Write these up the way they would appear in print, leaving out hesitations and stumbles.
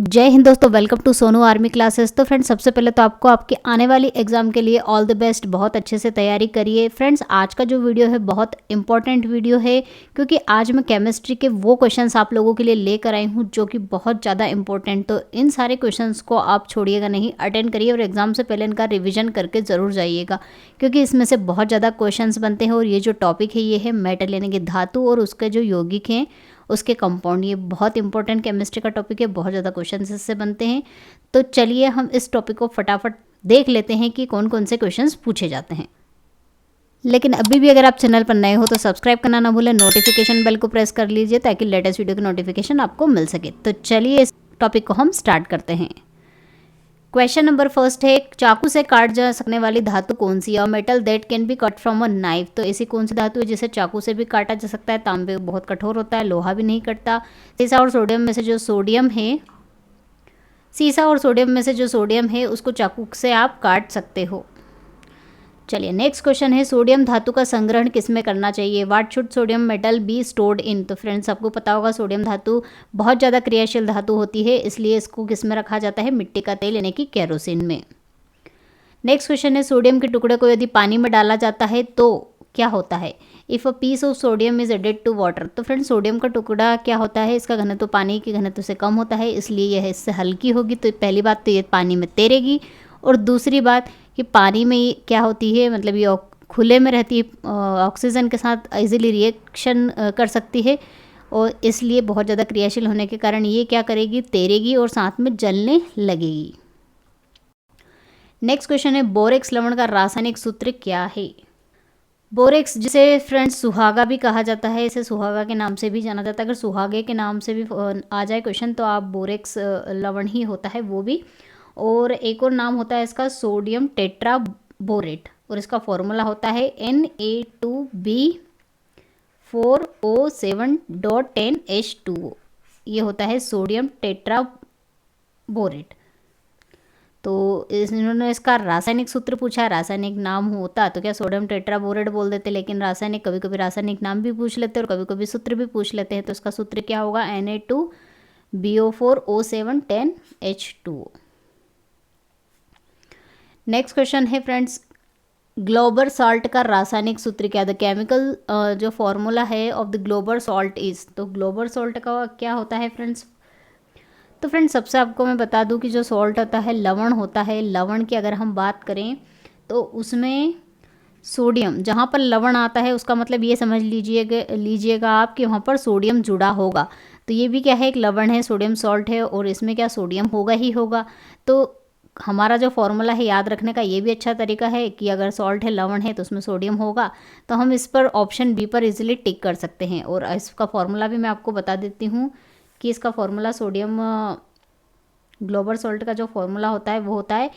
जय हिंद दोस्तों, welcome to Sonu army classes. तो फ्रेंड्स, सबसे पहले तो आपको आपके आने वाली एग्जाम के लिए ऑल द बेस्ट। बहुत अच्छे से तैयारी करिए। फ्रेंड्स, आज का जो वीडियो है बहुत इंपॉर्टेंट वीडियो है, क्योंकि आज मैं केमिस्ट्री के वो क्वेश्चंस आप लोगों के लिए लेकर आई हूँ जो कि बहुत ज़्यादा इंपॉर्टेंट। तो इन सारे क्वेश्चंस को आप छोड़िएगा नहीं, अटेंड करिए और एग्जाम से पहले इनका रिविजन करके ज़रूर जाइएगा, क्योंकि इसमें से बहुत ज़्यादा क्वेश्चंस बनते हैं। और ये जो टॉपिक है ये है मेटल यानी कि धातु और उसके जो यौगिक हैं उसके कंपाउंड। ये बहुत इंपॉर्टेंट केमिस्ट्री का टॉपिक है, बहुत ज़्यादा क्वेश्चन इससे बनते हैं। तो चलिए हम इस टॉपिक को फटाफट देख लेते हैं कि कौन कौन से क्वेश्चंस पूछे जाते हैं। लेकिन अभी भी अगर आप चैनल पर नए हो तो सब्सक्राइब करना ना भूलें, नोटिफिकेशन बेल को प्रेस कर लीजिए ताकि लेटेस्ट वीडियो की नोटिफिकेशन आपको मिल सके। तो चलिए इस टॉपिक को हम स्टार्ट करते हैं। क्वेश्चन नंबर फर्स्ट है, चाकू से काट जा सकने वाली धातु कौन सी है? और metal that can be cut from a knife. तो ऐसी कौन सी धातु है जिसे चाकू से भी काटा जा सकता है? तांबे बहुत कठोर होता है, लोहा भी नहीं कटता। सीसा और सोडियम में से जो सोडियम है उसको चाकू से आप काट सकते हो। चलिए नेक्स्ट क्वेश्चन है, सोडियम धातु का संग्रहण किसमें करना चाहिए? What should sodium metal be stored in? तो फ्रेंड्स, आपको पता होगा सोडियम धातु बहुत ज़्यादा क्रियाशील धातु होती है, इसलिए इसको किस में रखा जाता है? मिट्टी का तेल यानी कि केरोसिन में। नेक्स्ट क्वेश्चन है, सोडियम के टुकड़े को यदि पानी में डाला जाता है तो क्या होता है? If a piece of sodium is added to water. तो फ्रेंड्स, सोडियम का टुकड़ा क्या होता है? इसका घनत्व पानी के घनत्व से कम होता है, इसलिए यह इससे हल्की होगी। तो पहली बात तो ये पानी में तैरेगी, और दूसरी बात कि पानी में ये क्या होती है, मतलब ये खुले में रहती है, ऑक्सीजन के साथ इजीली रिएक्शन कर सकती है, और इसलिए बहुत ज़्यादा क्रियाशील होने के कारण ये क्या करेगी? तैरेगी और साथ में जलने लगेगी। नेक्स्ट क्वेश्चन है, बोरेक्स लवण का रासायनिक सूत्र क्या है? बोरेक्स, जिसे फ्रेंड्स सुहागा भी कहा जाता है, इसे सुहागा के नाम से भी जाना जाता है। अगर सुहागे के नाम से भी आ जाए क्वेश्चन तो आप बोरेक्स लवण ही होता है वो भी। और एक और नाम होता है इसका सोडियम टेट्रा बोरेट, और इसका फॉर्मूला होता है Na2B4O7.10H2O। ये होता है सोडियम टेट्रा बोरेट। तो इन्होंने इसका रासायनिक सूत्र पूछा, रासायनिक नाम होता तो क्या सोडियम टेट्राबोरेट बोल देते, लेकिन रासायनिक कभी कभी रासायनिक नाम भी पूछ लेते हैं और कभी कभी सूत्र भी पूछ लेते हैं। तो इसका सूत्र क्या होगा? Na2BO4O710H2O। नेक्स्ट क्वेश्चन है फ्रेंड्स, ग्लोबल सॉल्ट का रासायनिक सूत्र क्या? द केमिकल जो फॉर्मूला है of the global salt is. तो ग्लोबल सॉल्ट का क्या होता है फ्रेंड्स? तो फ्रेंड्स, सबसे आपको मैं बता दूं कि जो सॉल्ट होता है लवण होता है। लवण की अगर हम बात करें तो उसमें सोडियम, जहाँ पर लवण आता है उसका मतलब ये समझ लीजिएगा आप कि वहाँ पर सोडियम जुड़ा होगा। तो ये भी क्या है? एक लवण है, सोडियम सॉल्ट है, और इसमें क्या सोडियम होगा ही होगा। तो हमारा जो फॉर्मूला है याद रखने का ये भी अच्छा तरीका है कि अगर सॉल्ट है, लवण है, तो उसमें सोडियम होगा, तो हम इस पर ऑप्शन बी पर इजीली टिक कर सकते हैं। और इसका फॉर्मूला भी मैं आपको बता देती हूँ कि इसका फॉर्मूला सोडियम ग्लोबल सॉल्ट का जो फॉर्मूला होता है वो होता है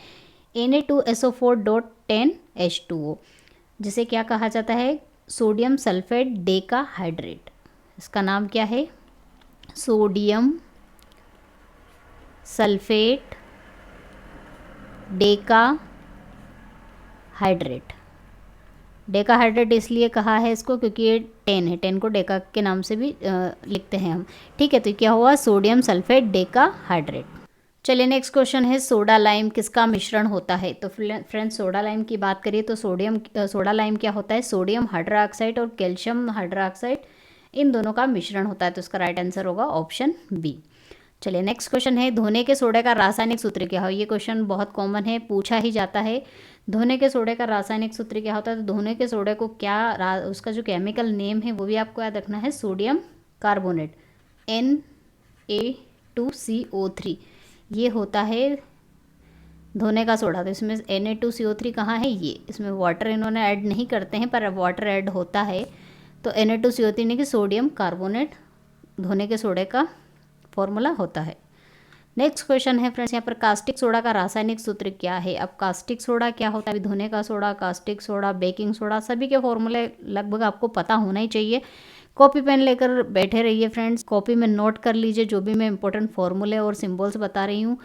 Na2SO4.10H2O, जिसे क्या कहा जाता है? Sodium sulphate Deka hydrate. इसका नाम क्या है? Sodium sulphate Deka hydrate. Deka hydrate इसलिए कहा है इसको क्योंकि ये 10 है, 10 को डेका के नाम से भी लिखते हैं हम। ठीक है, तो क्या हुआ? Sodium sulphate Deka hydrate. चलिए नेक्स्ट क्वेश्चन है, सोडा लाइम किसका मिश्रण होता है? तो फ्रेंड्स, सोडा लाइम की बात करिए तो सोडा लाइम क्या होता है? सोडियम हाइड्रोक्साइड और कैल्शियम हाइड्रोक्साइड, इन दोनों का मिश्रण होता है। तो इसका राइट आंसर होगा ऑप्शन बी। चलिए नेक्स्ट क्वेश्चन है, धोने के सोडे का रासायनिक सूत्र क्या है? ये क्वेश्चन बहुत कॉमन है, पूछा ही जाता है। धोने के सोडे का रासायनिक सूत्र क्या होता है? तो धोने के सोडे को क्या उसका जो केमिकल नेम है वो भी आपको याद रखना है, सोडियम कार्बोनेट, Na2CO3। ये होता है धोने का सोडा। तो इसमें Na2CO3 कहाँ है? ये इसमें वाटर इन्होंने ऐड नहीं करते हैं, पर वाटर ऐड होता है। तो Na2CO3 ने कि सोडियम कार्बोनेट धोने के सोडे का फॉर्मूला होता है। नेक्स्ट क्वेश्चन है फ्रेंड्स, यहाँ पर कास्टिक सोडा का रासायनिक सूत्र क्या है? अब कास्टिक सोडा क्या होता है? धोने का soda, caustic soda, baking soda, सभी के फॉर्मूले लगभग आपको पता होना ही चाहिए। कॉपी पेन लेकर बैठे रहिए फ्रेंड्स, कॉपी में नोट कर लीजिए जो भी मैं इंपॉर्टेंट फॉर्मूले और सिंबल्स बता रही हूँ,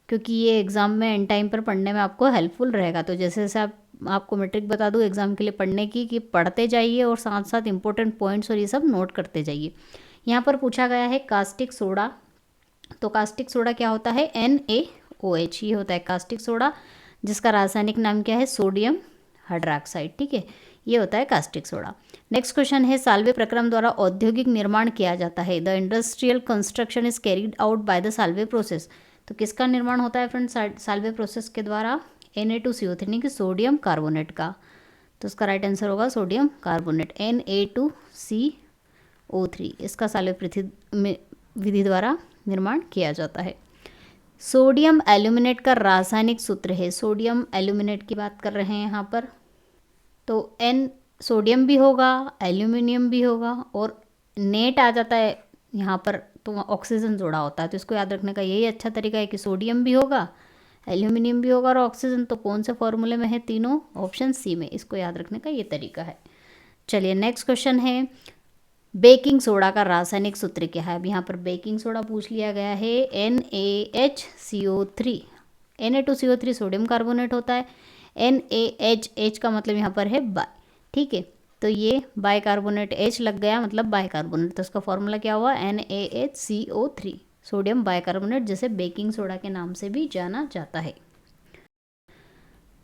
क्योंकि ये एग्ज़ाम में एंड टाइम पर पढ़ने में आपको हेल्पफुल रहेगा। तो जैसे जैसे आपको मैट्रिक बता दूँ एग्ज़ाम के लिए पढ़ने की, कि पढ़ते जाइए और साथ साथ इंपॉर्टेंट पॉइंट्स और ये सब नोट करते जाइए। यहाँ पर पूछा गया है कास्टिक सोडा तो कास्टिक सोडा क्या होता है, NaOH, ये होता है कास्टिक सोडा, जिसका रासायनिक नाम क्या है, सोडियम हाइड्रोक्साइड। ठीक है, ये होता है कास्टिक सोडा। नेक्स्ट क्वेश्चन है, साल्वे प्रक्रम द्वारा औद्योगिक निर्माण किया जाता है। The industrial construction is carried out by the Solvay process. तो किसका निर्माण होता है फ्रेंड्स साल्वे प्रोसेस के द्वारा, Na2CO3 यानी कि सोडियम कार्बोनेट का। तो इसका राइट आंसर होगा सोडियम कार्बोनेट, Na2CO3, इसका साल्वे विधि द्वारा निर्माण किया जाता है। सोडियम एल्यूमिनेट का रासायनिक सूत्र है, सोडियम एल्यूमिनेट की बात कर रहे हैं यहाँ पर, तो N सोडियम भी होगा, एल्यूमिनियम भी होगा, और नेट आ जाता है यहाँ पर तो ऑक्सीजन जोड़ा होता है। तो इसको याद रखने का यही अच्छा तरीका है कि सोडियम भी होगा, एल्यूमिनियम भी होगा और ऑक्सीजन, तो कौन से फॉर्मूले में है, तीनों, ऑप्शन सी में। इसको याद रखने का ये तरीका है। चलिए नेक्स्ट क्वेश्चन है, बेकिंग सोडा का रासायनिक सूत्र क्या है। अब यहाँ पर बेकिंग सोडा पूछ लिया गया है, NaHCO3, Na2CO3 सोडियम कार्बोनेट होता है, NaHH का मतलब यहाँ पर है बाय। ठीक है, तो ये बाय कार्बोनेट H लग गया, मतलब बाय कार्बोनेट, तो इसका फॉर्मूला क्या हुआ, NaHCO3 सोडियम बाय कार्बोनेट, जिसे बेकिंग सोडा के नाम से भी जाना जाता है।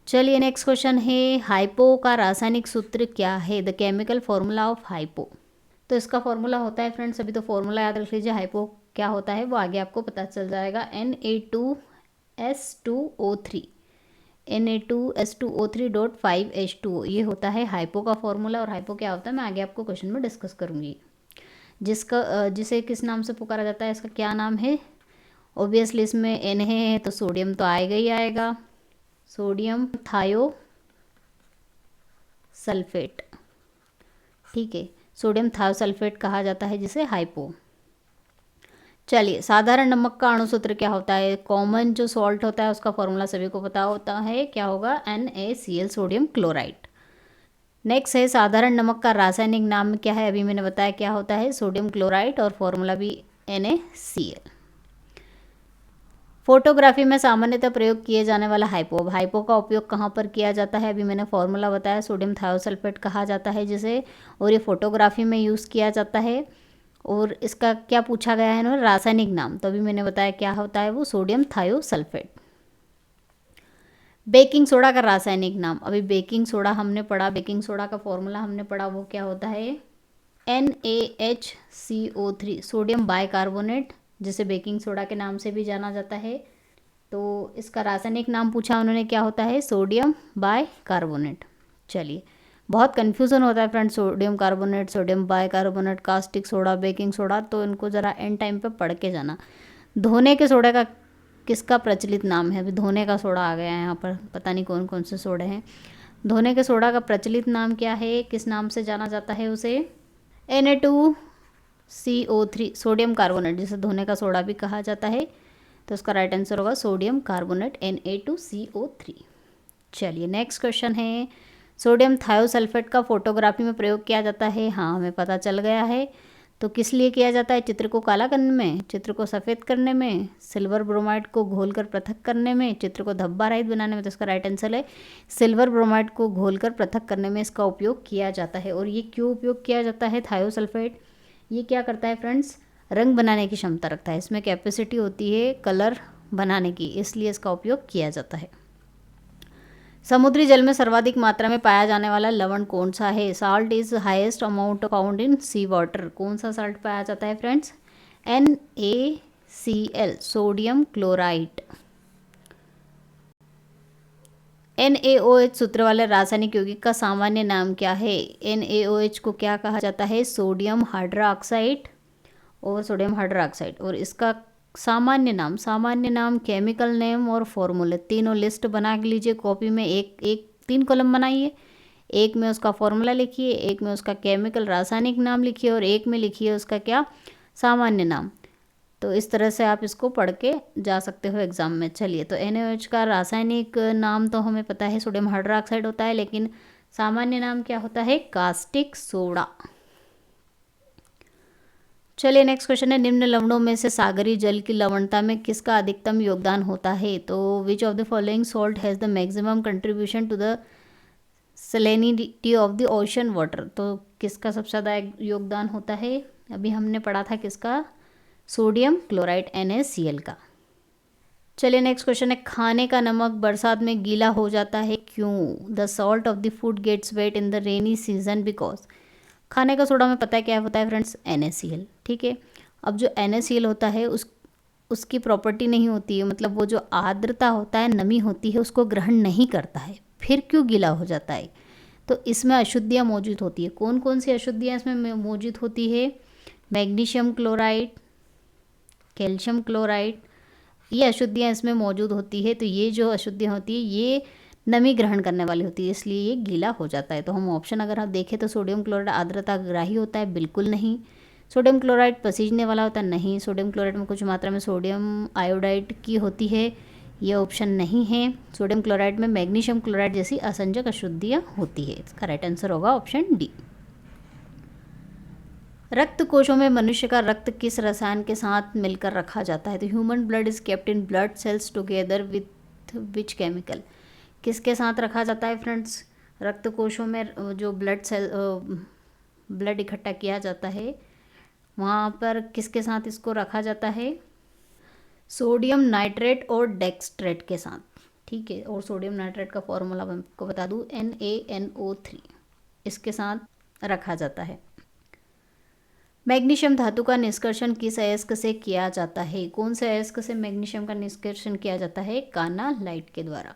चलिए नेक्स्ट क्वेश्चन है, हाइपो का रासायनिक सूत्र क्या है। The chemical formula of hypo. तो इसका फॉर्मूला होता है फ्रेंड्स, अभी तो फॉर्मूला याद रख लीजिए, हाइपो क्या होता है वो आगे आपको पता चल जाएगा, Na2S2O3, Na2S2O3.5H2O, ये होता है हाइपो का फॉर्मूला। और हाइपो क्या होता है मैं आगे आपको क्वेश्चन में डिस्कस करूँगी। जिसे किस नाम से पुकारा जाता है, इसका क्या नाम है, ऑब्वियसली इसमें N है तो सोडियम तो आएगा ही आएगा, सोडियम थायोसल्फेट। ठीक है, सोडियम थायोसल्फेट कहा जाता है जिसे हाइपो। चलिए, साधारण नमक का अणुसूत्र क्या होता है। कॉमन जो सॉल्ट होता है उसका फॉर्मूला सभी को पता होता है, क्या होगा, NaCl सोडियम क्लोराइड। नेक्स्ट है, साधारण नमक का रासायनिक नाम क्या है, अभी मैंने बताया क्या होता है, सोडियम क्लोराइड, और फॉर्मूला भी NaCl। फोटोग्राफी में सामान्यतः प्रयोग किए जाने वाला हाइपो, हाइपो का उपयोग कहाँ पर किया जाता है, अभी मैंने फॉर्मूला बताया, सोडियम थायोसल्फेट कहा जाता है जिसे, और ये फोटोग्राफी में यूज़ किया जाता है। और इसका क्या पूछा गया है ना, रासायनिक नाम, तो अभी मैंने बताया क्या होता है वो, सोडियम थायोसल्फेट। बेकिंग सोडा का रासायनिक नाम, अभी बेकिंग सोडा हमने पढ़ा, बेकिंग सोडा का फॉर्मूला हमने पढ़ा, वो क्या होता है, NaHCO3 सोडियम बाइकार्बोनेट, जिसे बेकिंग सोडा के नाम से भी जाना जाता है। तो इसका रासायनिक नाम पूछा उन्होंने, क्या होता है, सोडियम बाइकार्बोनेट। चलिए, बहुत कन्फ्यूज़न होता है friends, sodium carbonate, sodium bicarbonate, caustic soda, baking soda, तो इनको ज़रा एंड टाइम पे पढ़ के जाना। धोने के सोडे का किसका प्रचलित नाम है, अभी धोने का सोडा आ गया है यहाँ पर, पता नहीं कौन कौन से सोडे हैं। धोने के सोडा का प्रचलित नाम क्या है, किस नाम से जाना जाता है उसे, Na2CO3 सोडियम कार्बोनेट, जिसे धोने का सोडा भी कहा जाता है। तो इसका राइट आंसर होगा सोडियम कार्बोनेट, Na2CO3। चलिए नेक्स्ट क्वेश्चन है, सोडियम थायोसल्फेट का फोटोग्राफी में प्रयोग किया जाता है। हाँ, हमें पता चल गया है। तो किस लिए किया जाता है, चित्र को काला करने में, चित्र को सफ़ेद करने में, सिल्वर ब्रोमाइड को घोलकर पृथक करने में, चित्र को धब्बा रहित बनाने में। तो इसका राइट आंसर है सिल्वर ब्रोमाइड को घोलकर पृथक करने में इसका उपयोग किया जाता है। और ये क्यों उपयोग किया जाता है थायोसल्फेट, ये क्या करता है फ्रेंड्स, रंग बनाने की क्षमता रखता है, इसमें कैपेसिटी होती है कलर बनाने की, इसलिए इसका उपयोग किया जाता है। समुद्री जल में सर्वाधिक मात्रा में पाया जाने वाला लवण कौन सा है। Salt is highest amount found in sea water, कौन सा साल्ट पाया जाता है friends, NaCl sodium chloride. NaOH सूत्र वाले रासायनिक यौगिक का सामान्य नाम क्या है। NaOH को क्या कहा जाता है, सोडियम हाइड्रोक्साइड और सोडियम हाइड्रोक्साइड। और इसका सामान्य नाम, केमिकल नेम और फॉर्मूले, तीनों लिस्ट बना लीजिए कॉपी में, एक 3 कॉलम बनाइए, एक में उसका फॉर्मूला लिखिए, एक में उसका केमिकल रासायनिक नाम लिखिए, और एक में लिखिए उसका क्या, सामान्य नाम। तो इस तरह से आप इसको पढ़ के जा सकते हो एग्जाम में। चलिए, तो NaOH का रासायनिक नाम तो हमें पता है सोडियम हाइड्रोक्साइड होता है, लेकिन सामान्य नाम क्या होता है, कास्टिक सोडा। चलिए नेक्स्ट क्वेश्चन है, निम्न लवणों में से सागरी जल की लवणता में किसका अधिकतम योगदान होता है। तो which of the following salt has the maximum contribution to the salinity of the ocean water. तो किसका सबसे ज़्यादा योगदान होता है, अभी हमने पढ़ा था किसका, सोडियम क्लोराइड NaCl का। चलिए नेक्स्ट क्वेश्चन है, खाने का नमक बरसात में गीला हो जाता है क्यों? The salt of the food gets wet in the rainy season because. खाने का सोडा में पता है क्या होता है फ्रेंड्स? NaCl। ठीक है, अब जो NaCl होता है उसकी प्रॉपर्टी नहीं होती है, मतलब वो जो आर्द्रता होता है, नमी होती है, उसको ग्रहण नहीं करता है, फिर क्यों गीला हो जाता है? तो इसमें अशुद्धियाँ मौजूद होती है। कौन कौन सी अशुद्धियाँ इसमें मौजूद होती है? मैग्नीशियम क्लोराइड, कैल्शियम क्लोराइड, ये अशुद्धियाँ इसमें मौजूद होती है। तो ये जो अशुद्धियाँ होती है ये नमी ग्रहण करने वाली होती है, इसलिए ये गीला हो जाता है। तो हम ऑप्शन अगर आप देखें तो सोडियम क्लोराइड आर्द्रता ग्राही होता है, बिल्कुल नहीं। सोडियम क्लोराइड पसीजने वाला होता है, नहीं। सोडियम क्लोराइड में कुछ मात्रा में सोडियम आयोडाइड की होती है, ये ऑप्शन नहीं है। सोडियम क्लोराइड में मैग्नीशियम क्लोराइड जैसी असंजक अशुद्धियाँ होती है। इसका राइट आंसर होगा ऑप्शन डी। रक्त कोशों में मनुष्य का रक्त किस रसायन के साथ मिलकर रखा जाता है? तो human blood is kept in blood cells together with which chemical. किसके साथ रखा जाता है फ्रेंड्स? रक्त कोशों में जो ब्लड इकट्ठा किया जाता है वहाँ पर किसके साथ इसको रखा जाता है? सोडियम नाइट्रेट और डेक्सट्रेट के साथ। ठीक है, और सोडियम नाइट्रेट का फॉर्मूला मैं आपको बता दूँ, NaNO3, इसके साथ रखा जाता है। मैग्नीशियम धातु का निष्कर्षण किस अयस्क से किया जाता है? कौन से अयस्क से मैग्नीशियम का निष्कर्षण किया जाता है? कार्नालाइट के द्वारा।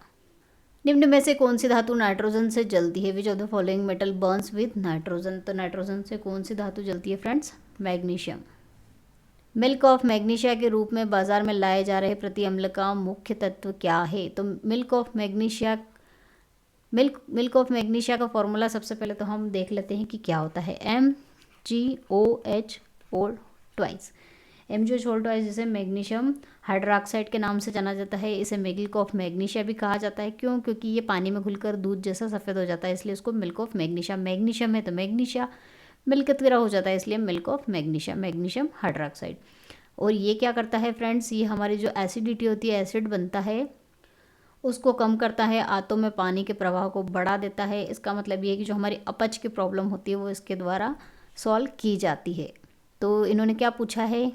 निम्न में से कौन सी धातु नाइट्रोजन से जलती है? विच of the following metal Burns with nitrogen. तो नाइट्रोजन से कौन सी धातु जलती है friends? Magnesium. Milk of magnesia के रूप में बाजार में लाए जा रहे प्रति अम्ल का मुख्य तत्व क्या है? तो मिल्क ऑफ मैग्नीशिया का फॉर्मूला सबसे पहले तो हम देख लेते हैं कि क्या होता है। MgOH4 twice. MgOH4 ट्वाइस जिसे मैग्नीशियम हाइड्रोक्साइड के नाम से जाना जाता है। इसे मिल्क ऑफ मैग्नीशिया भी कहा जाता है। क्यों? क्योंकि ये पानी में घुलकर दूध जैसा सफ़ेद हो जाता है, इसलिए इसको मिल्क ऑफ मैग्नीशिया। मैग्नीशियम है तो मैग्नीशिया मिल्क की तरह हो जाता है, इसलिए milk of magnesia, magnesium hydroxide. और ये क्या करता है फ्रेंड्स? ये हमारी जो एसिडिटी होती है, एसिड बनता है, उसको कम करता है, आंतों में पानी के प्रवाह को बढ़ा देता है। इसका मतलब ये है कि जो हमारी अपच की प्रॉब्लम होती है वो इसके द्वारा सॉल्व की जाती है। तो इन्होंने क्या पूछा है?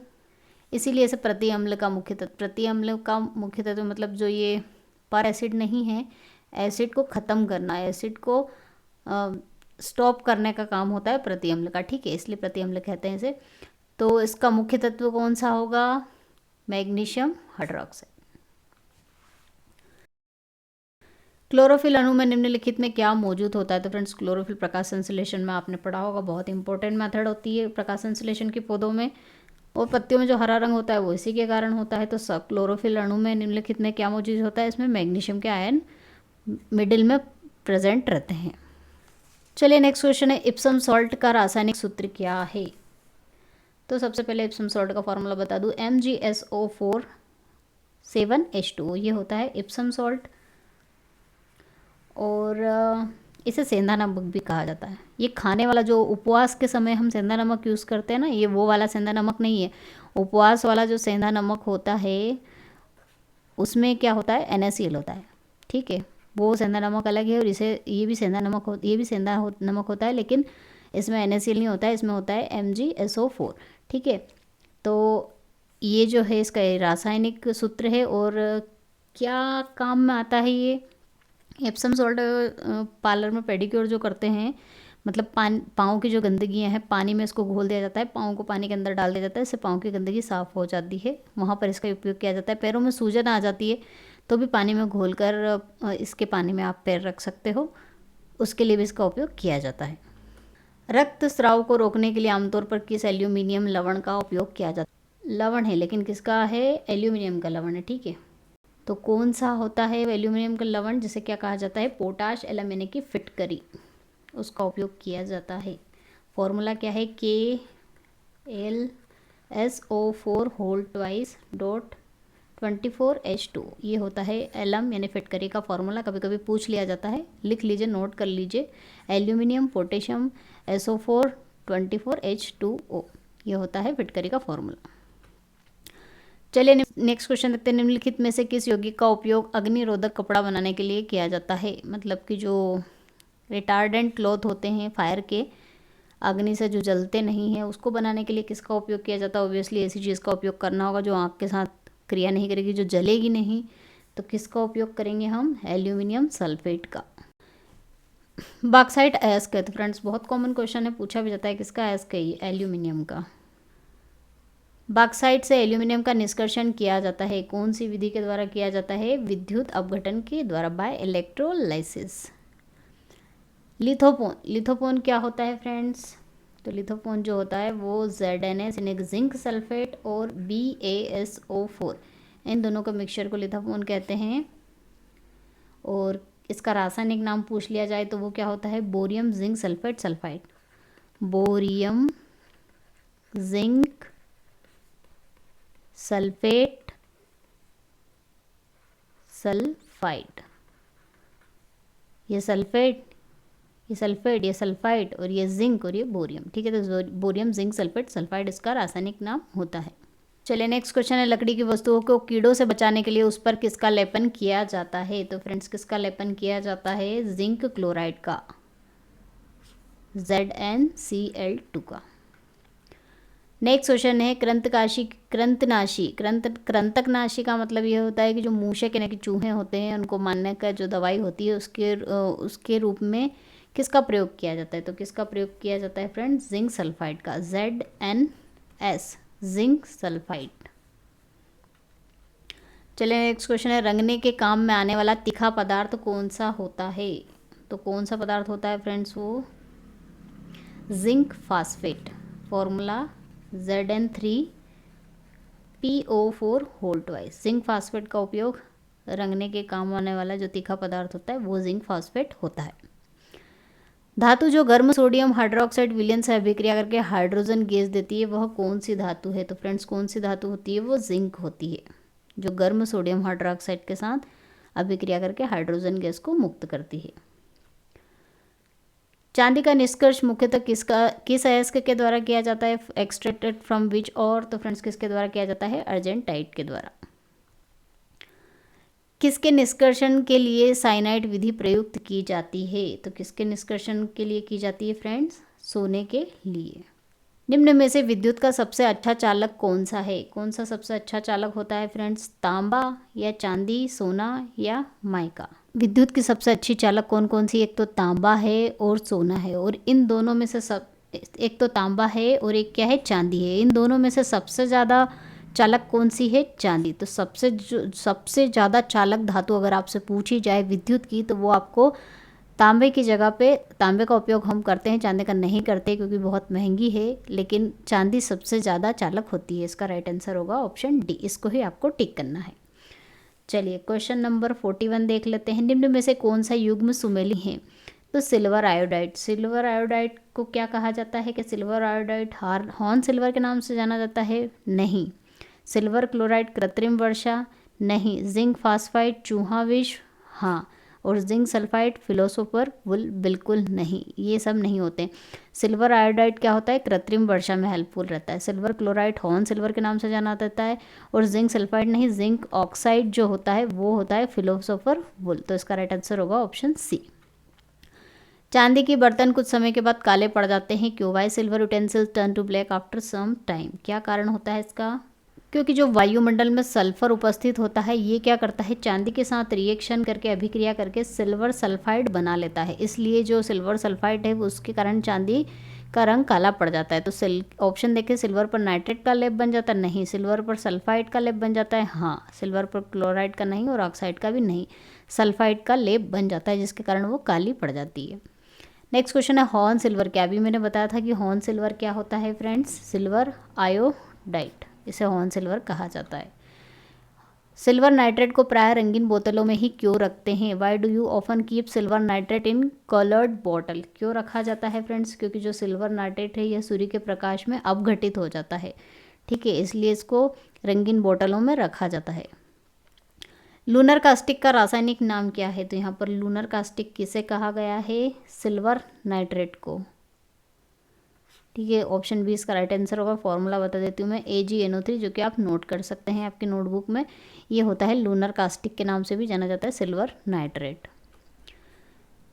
इसीलिए इसे प्रति अम्ल का मुख्य तत्व, प्रति अम्ल का मुख्य तत्व मतलब जो ये पर एसिड नहीं है, एसिड को ख़त्म करना, एसिड को स्टॉप करने का काम होता है प्रति अम्ल का। ठीक है, इसलिए प्रति अम्ल कहते हैं इसे। तो इसका मुख्य तत्व कौन सा होगा? Magnesium hydroxide. क्लोरोफिल अणु में निम्नलिखित में क्या मौजूद होता है? तो फ्रेंड्स क्लोरोफिल प्रकाश संश्लेषण में आपने पढ़ा होगा, बहुत इंपॉर्टेंट मेथड होती है प्रकाश संश्लेषण की पौधों में। और पत्तियों में जो हरा रंग होता है वो इसी के कारण होता है। तो सब क्लोरोफिल अणु में निम्नलिखित में क्या मौजूद होता है? इसमें मैग्नीशियम के आयन मिडिल में प्रेजेंट रहते हैं। चलिए नेक्स्ट क्वेश्चन है, इप्सम सॉल्ट का रासायनिक सूत्र क्या है? तो सबसे पहले इप्सम सॉल्ट का फॉर्मूला बता दूँ, MgSO4 7H2O, ये होता है इप्सम सॉल्ट। और इसे सेंधा नमक भी कहा जाता है। ये खाने वाला जो उपवास के समय हम सेंधा नमक यूज़ करते हैं ना, ये वो वाला सेंधा नमक नहीं है। उपवास वाला जो सेंधा नमक होता है उसमें क्या होता है? NaCl होता है। ठीक है, वो सेंधा नमक अलग है और ये भी सेंधा नमक होता है, लेकिन इसमें NaCl नहीं होता है, इसमें होता है MgSO4। ठीक है, तो ये जो है इसका रासायनिक सूत्र है। और क्या काम में आता है ये? एप्सम सॉल्ट पार्लर में पेडिक्योर जो करते हैं, मतलब पाँव की जो गंदगियाँ हैं पानी में इसको घोल दिया जाता है, पाँव को पानी के अंदर डाल दिया जाता है, इससे पाँव की गंदगी साफ़ हो जाती है। वहाँ पर इसका उपयोग किया जाता है। पैरों में सूजन आ जाती है तो भी पानी में घोलकर इसके पानी में आप पैर रख सकते हो, उसके लिए भी इसका उपयोग किया जाता है। रक्तस्राव को रोकने के लिए आमतौर पर किस एल्यूमिनियम लवण का उपयोग किया जाता है? लवण है, लेकिन किसका है? एल्यूमिनियम का लवण है। ठीक है, तो कौन सा होता है एल्यूमिनियम का लवण, जिसे क्या कहा जाता है? पोटाश एल्यूमिनियम की फिटकरी, उसका उपयोग किया जाता है। फॉर्मूला क्या है? KLSO4 whole twice dot 24H2, ये होता है एलम यानी फिटकरी का फॉर्मूला। कभी कभी पूछ लिया जाता है, लिख लीजिए, नोट कर लीजिए। एल्यूमिनियम पोटेशियम SO4 24H2O, ये होता है फिटकरी का फॉर्मूला। चलिए नेक्स्ट क्वेश्चन देखते हैं, निम्नलिखित में से किस यौगिक का उपयोग अग्निरोधक कपड़ा बनाने के लिए किया जाता है? मतलब कि जो रिटार्डेंट क्लॉथ होते हैं फायर के, अग्नि से जो जलते नहीं हैं उसको बनाने के लिए किसका उपयोग किया जाता है? ऑब्वियसली ऐसी चीज़ का उपयोग करना होगा जो आग के साथ क्रिया नहीं करेगी, जो जलेगी नहीं। तो किसका उपयोग करेंगे हम? एल्यूमिनियम सल्फेट का। बॉक्साइट अयस्क है, तो फ्रेंड्स बहुत कॉमन क्वेश्चन है, पूछा भी जाता है किसका अयस्क है ये? एल्यूमिनियम का। बॉक्साइट से एल्यूमिनियम का निष्कर्षण किया जाता है, कौन सी विधि के द्वारा किया जाता है? विद्युत अपघटन के द्वारा, बाय इलेक्ट्रोलाइसिस। लिथोपोन, लिथोपोन क्या होता है फ्रेंड्स? तो लिथोपोन जो होता है वो ZnS यानी जिंक सल्फेट और BaSO4 इन दोनों का मिक्सचर को लिथोपोन कहते हैं। और इसका रासायनिक नाम पूछ लिया जाए तो वो क्या होता है? Bohrium zinc sulphate sulphide. Bohrium zinc sulphate sulphide. ये सल्फेट, ये सल्फेट, ये सल्फाइड और ये जिंक और ये बोरियम। ठीक है, तो बोरियम जिंक सल्फेट सल्फाइड इसका रासायनिक नाम होता है। चलिए नेक्स्ट क्वेश्चन है, लकड़ी की वस्तुओं को कीड़ों से बचाने के लिए उस पर किसका लेपन किया जाता है? तो फ्रेंड्स किसका लेपन किया जाता है? जिंक क्लोराइड का, ZnCl2 का। नेक्स्ट क्वेश्चन है, कृंतकनाशी का मतलब ये होता है कि जो मूषक यानी कि चूहे होते हैं उनको मारने का जो दवाई होती है उसके रूप में किसका प्रयोग किया जाता है? तो किसका प्रयोग किया जाता है फ्रेंड्स? जिंक सल्फाइड का, ZnS, जिंक सल्फाइड। चलिए नेक्स्ट क्वेश्चन है, रंगने के काम में आने वाला तीखा पदार्थ कौन सा होता है? तो कौन सा पदार्थ होता है फ्रेंड्स? वो zinc phosphate, formula Zn3PO4 whole twice. Zinc phosphate का उपयोग रंगने के काम आने वाला जो तीखा पदार्थ होता है वो जिंक फास्फेट होता है। धातु जो गर्म सोडियम हाइड्रोक्साइड विलयन से अभिक्रिया करके हाइड्रोजन गैस देती है वह कौन सी धातु है? तो फ्रेंड्स कौन सी धातु होती है? वो जिंक होती है, जो गर्म सोडियम हाइड्रोक्साइड के साथ अभिक्रिया करके हाइड्रोजन गैस को मुक्त करती है। चांदी का निष्कर्ष मुख्यतः किस अयस्क के द्वारा किया जाता है? एक्सट्रैक्टेड फ्रॉम विच और? तो फ्रेंड्स किसके द्वारा किया जाता है? अर्जेंटाइट के द्वारा। किसके निष्कर्षण के लिए साइनाइड विधि प्रयुक्त की जाती है? तो किसके निष्कर्षण के लिए की जाती है फ्रेंड्स? सोने के लिए। निम्न में से विद्युत का सबसे अच्छा चालक कौन सा है? कौन सा सबसे अच्छा चालक होता है फ्रेंड्स? तांबा या चांदी, सोना या माइका? विद्युत की सबसे अच्छी चालक कौन कौन सी? एक तो तांबा है और सोना है, और इन दोनों में से एक तो तांबा है और एक क्या है? चांदी है। इन दोनों में से सबसे ज़्यादा चालक कौन सी है? चांदी। तो सबसे ज़्यादा चालक धातु अगर आपसे पूछी जाए विद्युत की तो वो आपको तांबे की जगह पे, तांबे का उपयोग हम करते हैं, चांदी का नहीं करते क्योंकि बहुत महंगी है, लेकिन चांदी सबसे ज़्यादा चालक होती है। इसका राइट आंसर होगा ऑप्शन डी, इसको ही आपको टिक करना है। चलिए क्वेश्चन नंबर 41 देख लेते हैं। निम्न में से कौन सा युग्म सुमेली है? तो सिल्वर आयोडाइड। सिल्वर आयोडाइड को क्या कहा जाता है? कि सिल्वर आयोडाइड हॉर्न सिल्वर के नाम से जाना जाता है? नहीं। सिल्वर क्लोराइड कृत्रिम वर्षा? नहीं। जिंक फास्फाइड चूहा विष? हाँ। और जिंक सल्फाइड फिलोसोफर वुल? बिल्कुल नहीं, ये सब नहीं होते। सिल्वर आयोडाइड क्या होता है? कृत्रिम वर्षा में हेल्पफुल रहता है। सिल्वर क्लोराइड हॉर्न सिल्वर के नाम से जाना जाता है, और जिंक सल्फाइड नहीं, जिंक ऑक्साइड जो होता है वो होता है फिलोसोफर वुल। तो इसका राइट आंसर होगा ऑप्शन सी। चांदी के बर्तन कुछ समय के बाद काले पड़ जाते हैं, क्यों? Why silver utensils turn to black after some time? क्या कारण होता है इसका? क्योंकि जो वायुमंडल में सल्फर उपस्थित होता है ये क्या करता है? चांदी के साथ रिएक्शन करके, अभिक्रिया करके सिल्वर सल्फाइड बना लेता है, इसलिए जो सिल्वर सल्फाइड है उसके कारण चांदी का रंग काला पड़ जाता है। तो ऑप्शन देखिए, सिल्वर पर नाइट्रेट का लेप बन जाता है? नहीं। सिल्वर पर सल्फाइड का लेप बन जाता है? हाँ। सिल्वर पर क्लोराइड का नहीं और ऑक्साइड का भी नहीं, सल्फाइड का लेप बन जाता है जिसके कारण वो काली पड़ जाती है। नेक्स्ट क्वेश्चन है, हॉर्न सिल्वर क्या? अभी मैंने बताया था कि हॉर्न सिल्वर क्या होता है फ्रेंड्स? सिल्वर आयोडाइड, इसे हॉर्न सिल्वर कहा जाता है। सिल्वर नाइट्रेट को प्राय रंगीन बोतलों में ही क्यों रखते हैं? Why do you often keep silver nitrate in coloured bottle? क्यों रखा जाता है फ्रेंड्स? क्योंकि जो सिल्वर नाइट्रेट है यह सूर्य के प्रकाश में अपघटित हो जाता है, ठीक है, इसलिए इसको रंगीन बोतलों में रखा जाता है। लूनर कास्टिक का रासायनिक नाम क्या है? तो यहाँ पर लूनर कास्टिक किसे कहा गया है? सिल्वर नाइट्रेट को, ठीक है। ऑप्शन बी इसका राइट आंसर होगा। फॉर्मूला बता देती हूँ मैं, AgNO3, जो कि आप नोट कर सकते हैं आपकी नोटबुक में। ये होता है लूनर कास्टिक के नाम से भी जाना जाता है सिल्वर नाइट्रेट।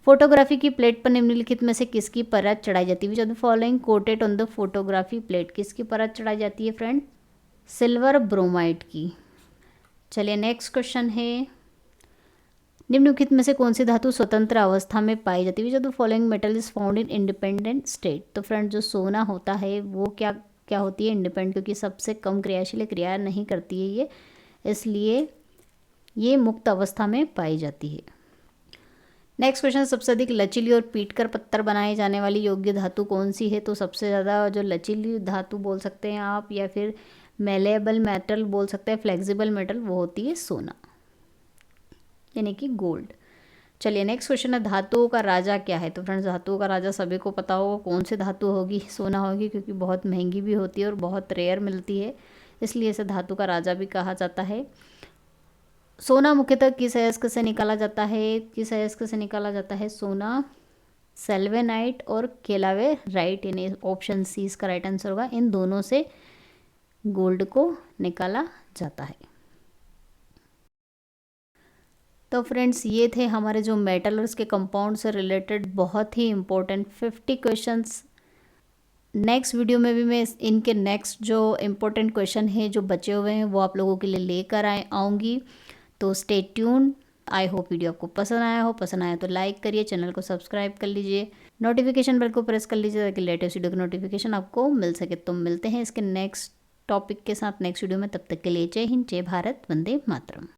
फोटोग्राफी की प्लेट पर निम्नलिखित में से किसकी परत चढ़ाई जाती है? विच of the following coated on the photography plate, किसकी परत चढ़ाई जाती है फ्रेंड? सिल्वर ब्रोमाइड की। चलिए नेक्स्ट क्वेश्चन है, निम्नलिखित में से कौन सी धातु स्वतंत्र अवस्था में पाई जाती है? विच of the following metal is found in independent state? तो फ्रेंड जो सोना होता है वो क्या क्या होती है? इंडिपेंडेंट, क्योंकि सबसे कम क्रियाशील क्रिया नहीं करती है ये, इसलिए ये मुक्त अवस्था में पाई जाती है। नेक्स्ट क्वेश्चन, सबसे अधिक लचीली और पीट कर पत्थर बनाए जाने वाली योग्य धातु कौन सी है? तो सबसे ज़्यादा जो लचीली धातु बोल सकते हैं आप, या फिर मेलेबल मेटल बोल सकते हैं, फ्लेक्सिबल मेटल, वो होती है सोना, यानी कि गोल्ड। चलिए नेक्स्ट क्वेश्चन है, धातुओं का राजा क्या है? तो फ्रेंड्स धातुओं का राजा सभी को पता होगा कौन सी धातु होगी? सोना होगी, क्योंकि बहुत महंगी भी होती है और बहुत रेयर मिलती है, इसलिए इसे धातु का राजा भी कहा जाता है। सोना मुख्यतः किस अयस्क से निकाला जाता है? किस अयस्क से निकाला जाता है सोना? सेल्वेनाइट और केलावेराइट, यानी ऑप्शन सी इसका राइट आंसर होगा। इन दोनों से गोल्ड को निकाला जाता है। तो फ्रेंड्स ये थे हमारे जो मेटल और उसके कंपाउंड से रिलेटेड बहुत ही इंपॉर्टेंट 50 क्वेश्चंस। नेक्स्ट वीडियो में भी मैं इनके नेक्स्ट जो इम्पोर्टेंट क्वेश्चन है जो बचे हुए हैं वो आप लोगों के लिए लेकर आऊँगी। तो stay tune. I hope video आपको पसंद आया हो। पसंद आया तो लाइक करिए, चैनल को सब्सक्राइब कर लीजिए, नोटिफिकेशन बेल को प्रेस कर लीजिए ताकि लेटेस्ट वीडियो की नोटिफिकेशन आपको मिल सके। तो मिलते हैं इसके नेक्स्ट टॉपिक के साथ नेक्स्ट वीडियो में। तब तक के लिए जय हिंद, जय भारत, वंदे मातरम।